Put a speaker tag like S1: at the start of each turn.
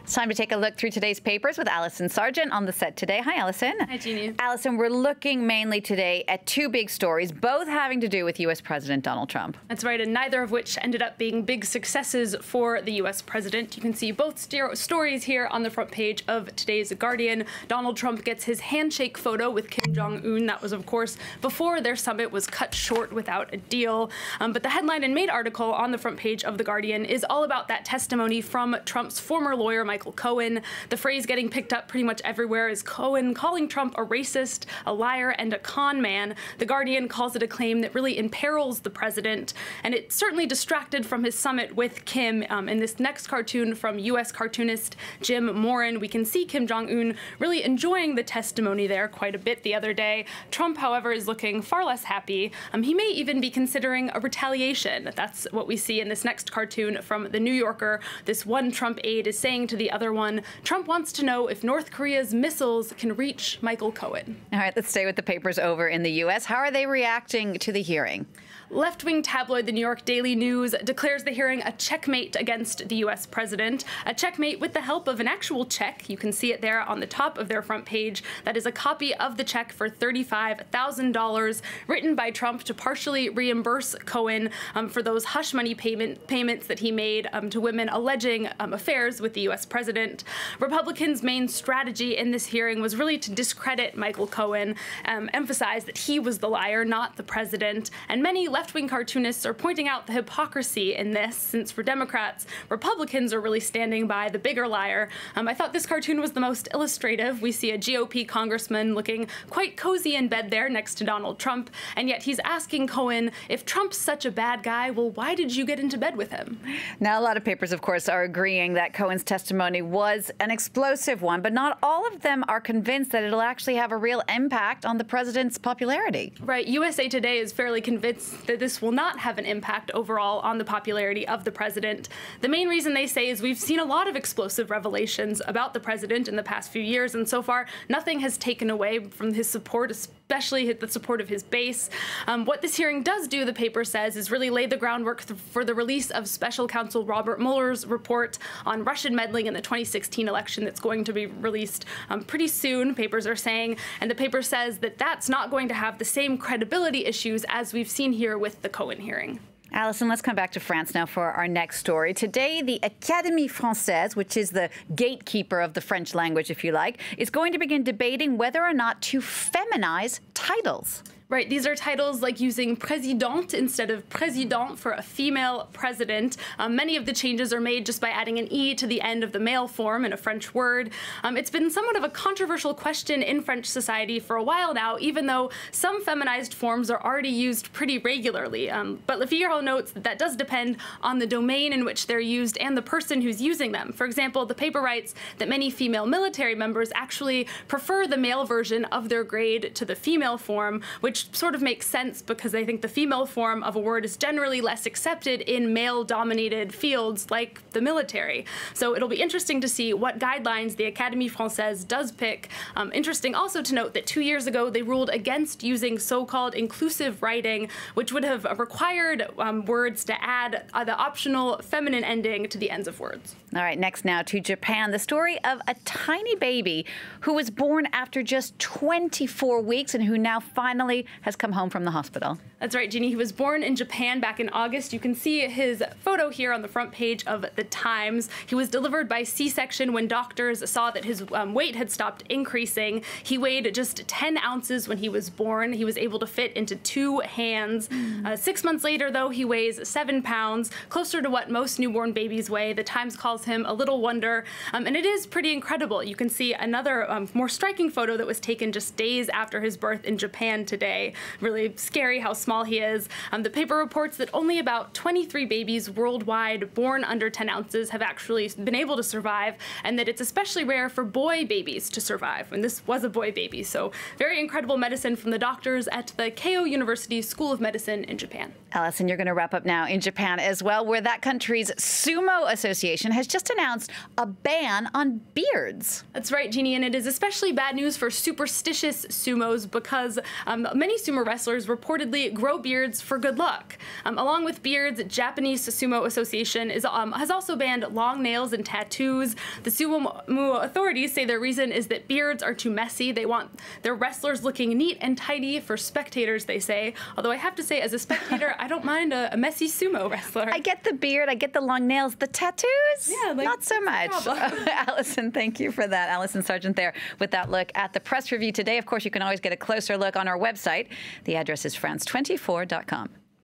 S1: It's time to take a look through today's papers with Allison Sargent on the set today. Hi, Allison.
S2: Hi, Jeannie.
S1: Allison, we're looking mainly today at two big stories, both having to do with U.S. President Donald Trump.
S2: That's right, and neither of which ended up being big successes for the U.S. president. You can see both stories here on the front page of today's Guardian. Donald Trump gets his handshake photo with Kim Jong Un. That was, of course, before their summit was cut short without a deal. But the headline and main article on the front page of The Guardian is all about that testimony from Trump's former lawyer, Michael Cohen. The phrase getting picked up pretty much everywhere is Cohen calling Trump a racist, a liar, and a con man. The Guardian calls it a claim that really imperils the president, and it certainly distracted from his summit with Kim. In this next cartoon from U.S. cartoonist Jim Morin, we can see Kim Jong Un really enjoying the testimony there quite a bit the other day. Trump, however, is looking far less happy. He may even be considering a retaliation. That's what we see in this next cartoon from The New Yorker. This one Trump aide is saying to the other one, Trump wants to know if North Korea's missiles can reach Michael Cohen.
S1: All right, let's stay with the papers over in the U.S. How are they reacting to the hearing?
S2: Left-wing tabloid The New York Daily News declares the hearing a checkmate against the U.S. president, a checkmate with the help of an actual check. You can see it there on the top of their front page. That is a copy of the check for $35,000 written by Trump to partially reimburse Cohen for those hush money payments that he made to women alleging affairs with the U.S. president. Republicans' main strategy in this hearing was really to discredit Michael Cohen, emphasize that he was the liar, not the president, and many left-wing cartoonists are pointing out the hypocrisy in this, since for Democrats, Republicans are really standing by the bigger liar. I thought this cartoon was the most illustrative. We see a GOP congressman looking quite cozy in bed there next to Donald Trump, and yet he's asking Cohen, if Trump's such a bad guy, well, why did you get into bed with him?
S1: Now, a lot of papers, of course, are agreeing that Cohen's testimony was an explosive one, but not all of them are convinced that it'll actually have a real impact on the president's popularity.
S2: Right. USA Today is fairly convinced that this will not have an impact overall on the popularity of the president. The main reason they say is we've seen a lot of explosive revelations about the president in the past few years, and so far nothing has taken away from his support, especially the support of his base. What this hearing does do, the paper says, is really lay the groundwork for the release of special counsel Robert Mueller's report on Russian meddling in the 2016 election that's going to be released pretty soon, papers are saying, and the paper says that that's not going to have the same credibility issues as we've seen here with the Cohen hearing.
S1: Allison, let's come back to France now for our next story. Today, the Académie Française, which is the gatekeeper of the French language, if you like, is going to begin debating whether or not to feminize titles.
S2: Right, these are titles like using présidente instead of président for a female president. Many of the changes are made just by adding an E to the end of the male form in a French word. It's been somewhat of a controversial question in French society for a while now, even though some feminized forms are already used pretty regularly. But Le Figaro notes that does depend on the domain in which they're used and the person who's using them. For example, the paper writes that many female military members actually prefer the male version of their grade to the female form, which sort of makes sense because I think the female form of a word is generally less accepted in male-dominated fields like the military. So it'll be interesting to see what guidelines the Académie Française does pick. Interesting also to note that 2 years ago they ruled against using so-called inclusive writing, which would have required words to add the optional feminine ending to the ends of words.
S1: All right, next now to Japan. The story of a tiny baby who was born after just 24 weeks and who now finally has come home from the hospital.
S2: That's right, Jeannie. He was born in Japan back in August. You can see his photo here on the front page of The Times. He was delivered by C-section when doctors saw that his weight had stopped increasing. He weighed just 10 ounces when he was born. He was able to fit into 2 hands. 6 months later, though, he weighs 7 pounds, closer to what most newborn babies weigh. The Times calls him a little wonder, and it is pretty incredible. You can see another more striking photo that was taken just days after his birth in Japan today. Really scary how small he is. The paper reports that only about 23 babies worldwide born under 10 ounces have actually been able to survive, and that it's especially rare for boy babies to survive. And this was a boy baby, so very incredible medicine from the doctors at the Keio University School of Medicine in Japan.
S1: Allison, you're going to wrap up now in Japan as well, where that country's sumo association has just announced a ban on beards.
S2: That's right, Jeannie, and it is especially bad news for superstitious sumos because many many sumo wrestlers reportedly grow beards for good luck. Along with beards, Japanese Sumo Association has also banned long nails and tattoos. The sumo authorities say their reason is that beards are too messy. They want their wrestlers looking neat and tidy for spectators, they say. Although I have to say, as a spectator, I don't mind a messy sumo wrestler.
S1: I get the beard, I get the long nails, the tattoos,
S2: yeah, like,
S1: not so much. Allison, thank you for that. Allison Sargent there with that look at the press review today. Of course, you can always get a closer look on our website. The address is france24.com.